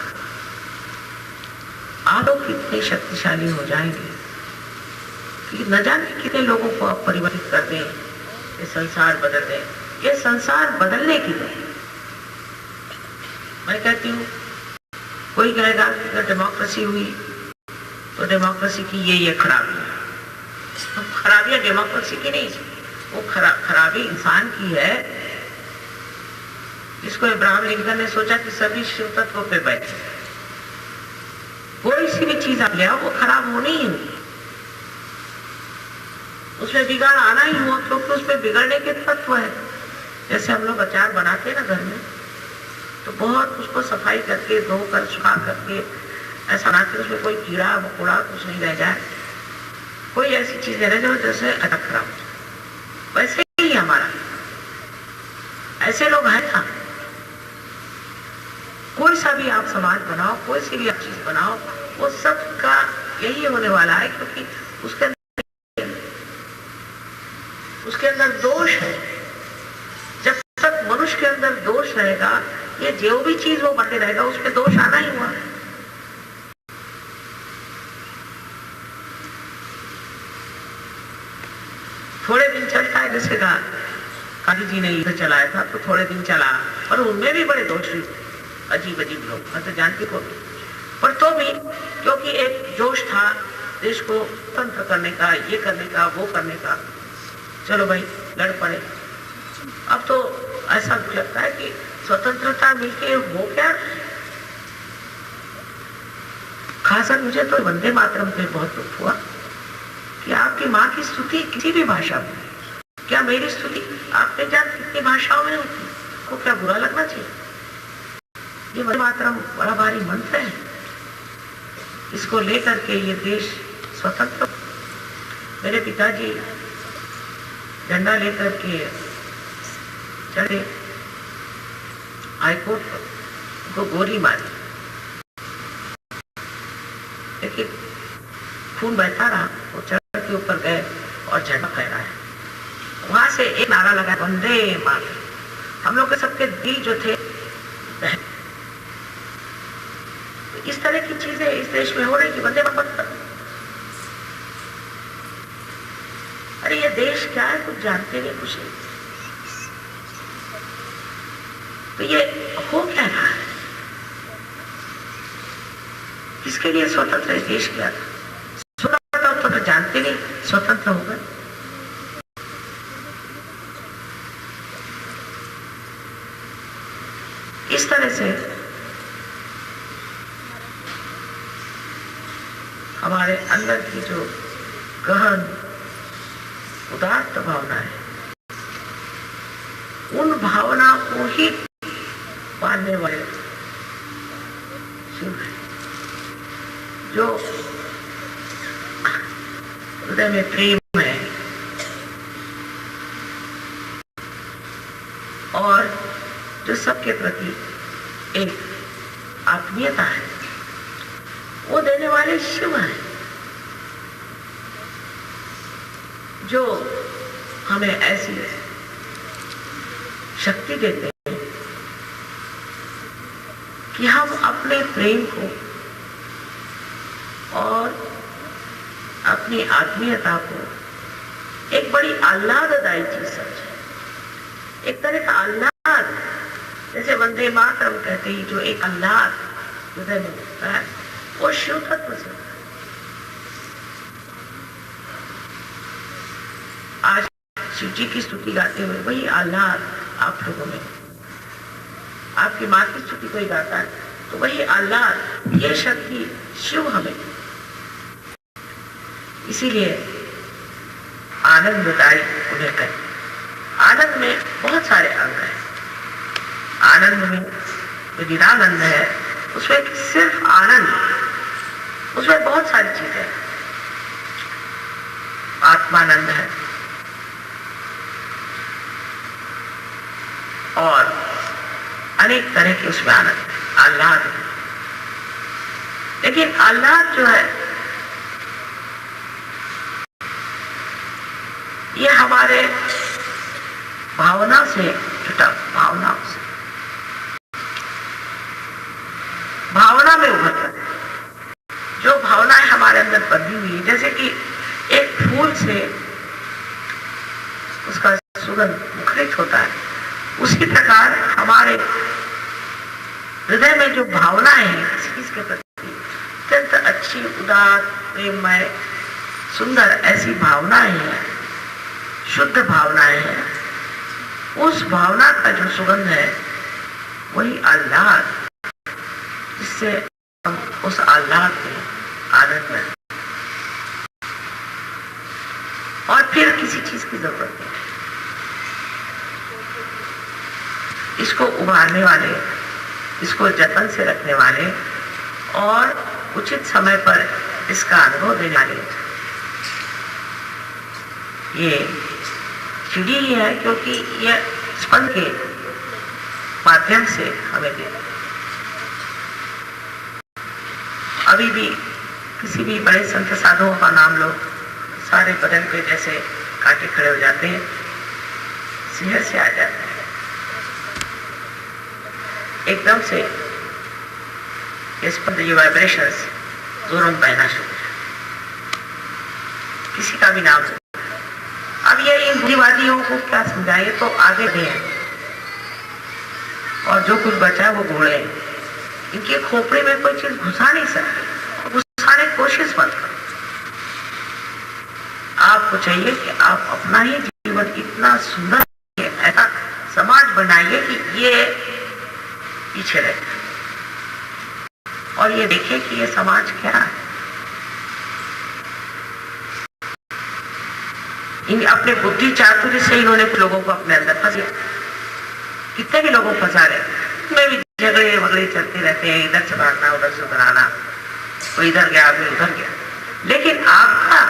आप लोग कितने शक्तिशाली हो जाएंगे कि न जाने कितने लोगों को आप परिवर्तित कर दें, ये संसार बदल दें। ये संसार बदलने की है। मैं कहती हूँ कोई कहेगा कि अगर डेमोक्रेसी हुई तो डेमोक्रेसी की ये खराबी है। तो खराबियां डेमोक्रेसी की नहीं, वो खराबी इंसान की है, जिसको इब्राहिम लिंकन ने सोचा कि सभी शिव तत्व पे बैठे। कोई सी भी चीज आप ले आओ वो खराब होनी ही होगी, उसमें बिगाड़ आना ही हुआ, क्योंकि उसमें बिगड़ने के तत्व है। जैसे हम लोग अचार बनाते हैं ना घर में, तो बहुत उसको सफाई करके धोकर सुखा करके ऐसा बनाते उसमें कोई कीड़ा मकोड़ा कुछ नहीं रह जाए, कोई ऐसी चीज रह जाए जैसे अचार खराब हो। वैसे ही हमारा ऐसे लोग हैं ना। कोई सा भी आप समाज बनाओ, कोई सी भी आप चीज बनाओ, वो सब का यही होने वाला है, क्योंकि उसके अंदर दोष है। जब तक मनुष्य के अंदर दोष रहेगा, ये जो भी चीज वो बनते रहेगा उसमें दोष आना ही हुआ। थोड़े दिन चलता है, जैसे गांधी जी ने युद्ध चलाया था तो थोड़े दिन चला, और उनमें भी बड़े दोष अजीब अजीब लोग, मैं तो जानती को, पर तो भी क्योंकि एक जोश था देश को तंत्र करने का, ये करने का, वो करने का, चलो भाई लड़ पड़े। अब तो ऐसा लगता है कि स्वतंत्रता मिलके हो क्या। खासकर मुझे तो वंदे मातरम पे बहुत दुख हुआ कि आपकी माँ की स्तुति किसी भी भाषा में, क्या मेरी स्तुति आपने जान कितनी भाषाओं में होती, को क्या बुरा लगना चाहिए? ये वंदे मातरम बड़ा भारी मंत्र है, इसको लेकर के ये देश स्वतंत्र। मेरे पिताजी झंडा लेकर के चले हाईकोर्ट पर, उनको गोली मारी, लेकिन खून बहता रहा। वो चढ़ के ऊपर गए और झंडा फहराया। वहां से एक नारा लगा, वंदे मातरम। हम लोग के सबके दिल जो थे तो इस तरह की चीजें इस देश में हो रही कि वंदे मातरम। अरे ये देश क्या है, कुछ जानते नहीं, कुछ नहीं। तो ये हो क्या रहा है? किसके लिए स्वतंत्र देश किया था? स्वतंत्र तो जानते नहीं, स्वतंत्र होगा। इस तरह से हमारे अंदर की जो गहन उदात्त भावना है, उन भावना को ही पालने वाले शिव है, जो हृदय में प्रेम है और जो सबके प्रति एक आत्मीयता है, वो देने वाले शिव हैं, जो हमें ऐसी शक्ति देते हैं कि हम अपने प्रेम को और अपनी आत्मीयता को एक बड़ी आह्लाददायी चीज समझे। एक तरह का आह्लाद, जैसे वंदे मातरम कहते ही जो एक आह्लाद हृदय में होता है, वो शिव तत्व से होता है। आज शिव जी की स्तुति गाते हुए वही आह्लाद आप लोगों में, आपकी माँ की स्तुति कोई गाता है तो वही आह्लाद, ये शक्ति शिव हमें। इसीलिए आनंददायी उन्हें कहें। आनंद में बहुत सारे अंग हैं। आनंद में जो निरानंद है, उसमें सिर्फ आनंद, उसमें बहुत सारी चीजें। आत्मानंद है और अनेक तरह के उसमें आनंद, आह्लाद है। लेकिन आह्लाद जो है, ये हमारे भावना से जुटा, भावनाओं से, भावना में उभरता है। जो भावनाएं हमारे अंदर बंधी हुई है, जैसे कि एक फूल से उसका सुगंध मुखरित होता है, उसी प्रकार हमारे हृदय में जो भावनाएं हैं किसी चीज के प्रति, अत्यंत अच्छी, उदार, प्रेममय, सुंदर ऐसी भावनाएं हैं, शुद्ध भावनाएं हैं। उस भावना का जो सुगंध है वही आह्लाद, जिससे हम उस आह्लाद में आनंद में, और फिर किसी चीज की जरूरत नहीं। इसको उभारने वाले, इसको जतन से रखने वाले और उचित समय पर इसका अनुभव देने वाले ये चिड़ी ही है, क्योंकि यह स्पंद के माध्यम से हमें दे। अभी भी किसी भी बड़े संत साधुओं का नाम लो, सारे बदन पे जैसे कांटे खड़े हो जाते हैं, सिहर से आ जाते हैं, एकदम से ये स्पंद, ये वाइब्रेशंस जोरों में बहना शुरू हो, किसी का भी नाम से। अब ये इन बुद्धिवादियों को क्या समझाए, तो आगे भी है और जो कुछ बचा वो घोड़े। इनके खोपड़े में कोई चीज घुसा नहीं सकती, घुसाने की कोशिश मत करो। आपको चाहिए कि आप अपना ही जीवन इतना सुंदर, ऐसा समाज बनाइए कि ये पीछे रहे और ये देखे कि ये समाज क्या है। इन अपने बुद्धि चातुर्य से इन्होंने लोगों को अपने अंदर फंसा, कितने भी लोगों को फंसा रहे, उसमें भी झगड़े वगड़े चलते रहते हैं, इधर से भागना उधर से उधर आना, कोई इधर गया कोई उधर गया, लेकिन आपका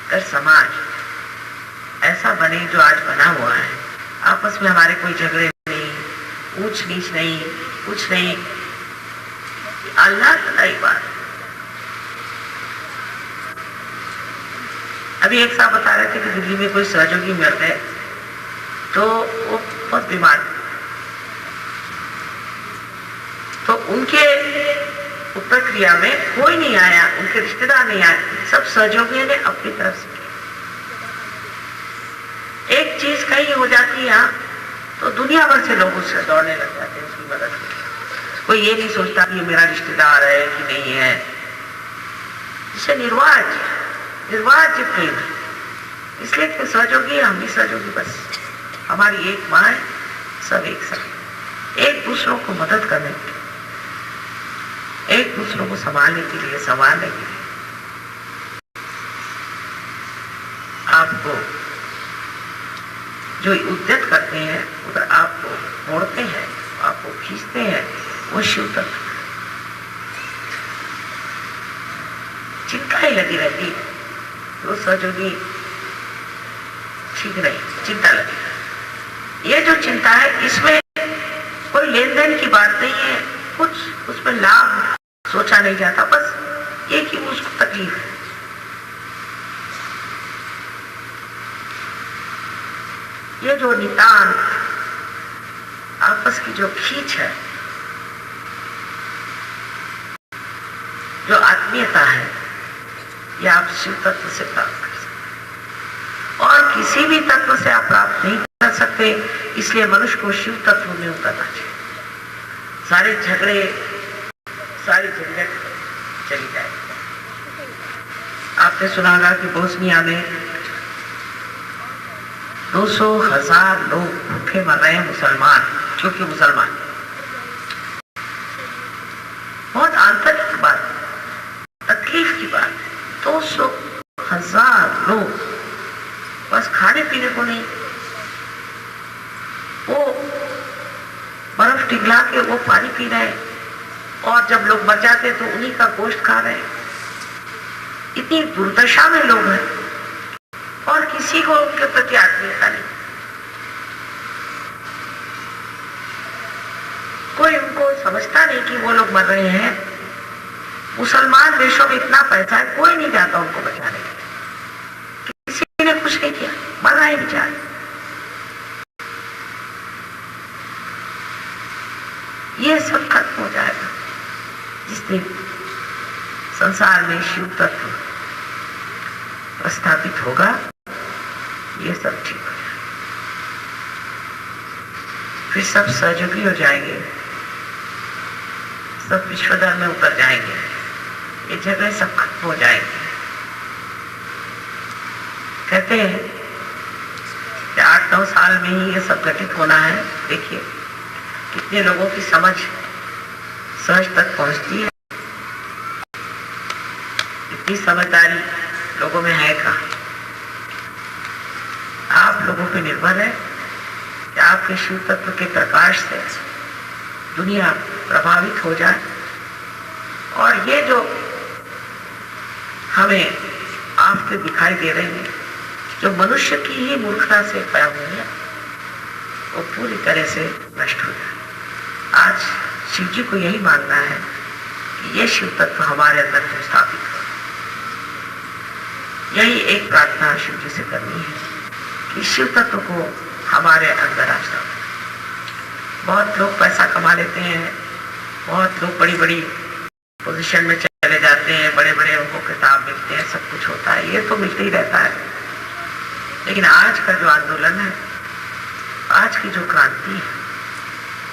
अगर समाज ऐसा बने जो आज बना हुआ है, आपस में हमारे कोई झगड़े नहीं, ऊंच नीच नहीं, कुछ नहीं, अल्लाह तआला की बात। अभी एक साहब बता रहे थे कि दिल्ली में कोई सहयोगी मिल गए तो वो बहुत बीमार, तो उनके उत्तर क्रिया में कोई नहीं आया, उनके रिश्तेदार नहीं आए, सब सहयोगियों ने अपनी तरफ से किया। एक चीज कहीं हो जाती है यहाँ तो दुनिया भर से लोग उससे दौड़ने लग जाते हैं उसकी मदद के लिए। कोई ये नहीं सोचता कि ये मेरा रिश्तेदार है कि नहीं है, जिसे निर्वाज प्रेम है, इसलिए कि सहयोगी हम भी सहयोगी, बस हमारी एक माँ है, सब एक साथ, एक दूसरों को मदद करने के लिए, एक दूसरों को संभालने के लिए, संभालने के लिए। आपको जो उद्यत करते हैं, उधर आपको मोड़ते हैं, आपको खींचते हैं, वो शिव तत्व। चिंता ही लगी रहती है तो सहयोगी ठीक नहीं, चिंता लगी। ये जो चिंता है इसमें कोई लेन देन की बात नहीं है, कुछ उसमें लाभ सोचा नहीं जाता, बस ये कि उसको तकलीफ है। ये जो नितान आपस की जो खींच है, जो आत्मीयता है, ये आप शिव तत्व से प्राप्त कर सकते, और किसी भी तत्व से आप प्राप्त नहीं कर सकते। इसलिए मनुष्य को शिव तत्व में उतरना चाहिए, सारे झगड़े, सारी झंझट चली जाएगी। आपने सुना होगा कि बोस्निया में 200,000 लोग भूखे मर रहे हैं, मुसलमान, क्योंकि मुसलमान। बहुत आंतरिक बात, तकलीफ की बात है। 200,000 लोग बस खाने पीने को नहीं, वो बर्फ पिघला के वो पानी पी रहे हैं, और जब लोग मर जाते तो उन्हीं का गोश्त खा रहे हैं। इतनी दुर्दशा में लोग हैं और किसी को उनके प्रति आत्मीयता नहीं, कोई उनको समझता नहीं कि वो लोग मर रहे हैं। मुसलमान देशों में इतना पैसा है, कोई नहीं जाता उनको बचाने के लिए, किसी ने कुछ नहीं किया, मर रहे हैं बेचारे। ये सब खत्म हो जाएगा जिस दिन संसार में शिव तत्व प्रस्थापित होगा, ये सब ठीक हो जाएगा, फिर सब सहयोगी हो जाएंगे, सब विश्वधर में उतर जाएंगे, ये झगड़े सब खत्म हो जाएंगे। कहते हैं कि 8-9 साल में ही ये सब घटित होना है। देखिए कितने लोगों की समझ सहज तक पहुंचती है, इतनी समझदारी लोगों में है कहाँ। आप लोगों पे निर्भर है कि आपके शिव तत्व के प्रकाश से दुनिया प्रभावित हो जाए, और ये जो हमें आफते दिखाई दे रही है, जो मनुष्य की ही मूर्खता से पैदा हुई है, वो पूरी तरह से नष्ट हो जाए। आज शिव जी को यही मानना है कि ये शिव तत्व हमारे अंदर स्थापित हो। यही एक प्रार्थना शिव जी से करनी है कि शिव तत्व को हमारे अंदर आ जाए। बहुत लोग पैसा कमा लेते हैं, बहुत लोग बड़ी बड़ी पोजीशन में चले जाते हैं, बड़े बड़े उनको किताब मिलते हैं, सब कुछ होता है, ये तो मिलते ही रहता है। लेकिन आज का जो आंदोलन है, आज की जो क्रांति है,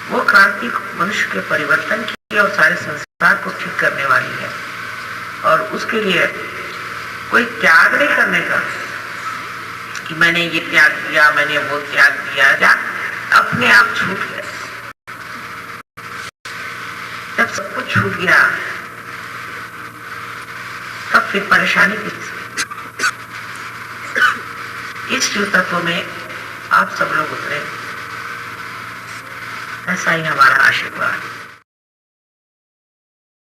वो क्रांति मनुष्य के परिवर्तन की और सारे संसार को ठीक करने वाली है। और उसके लिए कोई त्याग नहीं करने का कि मैंने ये त्याग किया, मैंने वो त्याग किया, जा अपने आप छूट गया। जब सब कुछ छूट गया तब फिर परेशानी किस। इस शिव तत्व में आप सब लोग उतरे, ऐसा ही हमारा आशीर्वाद।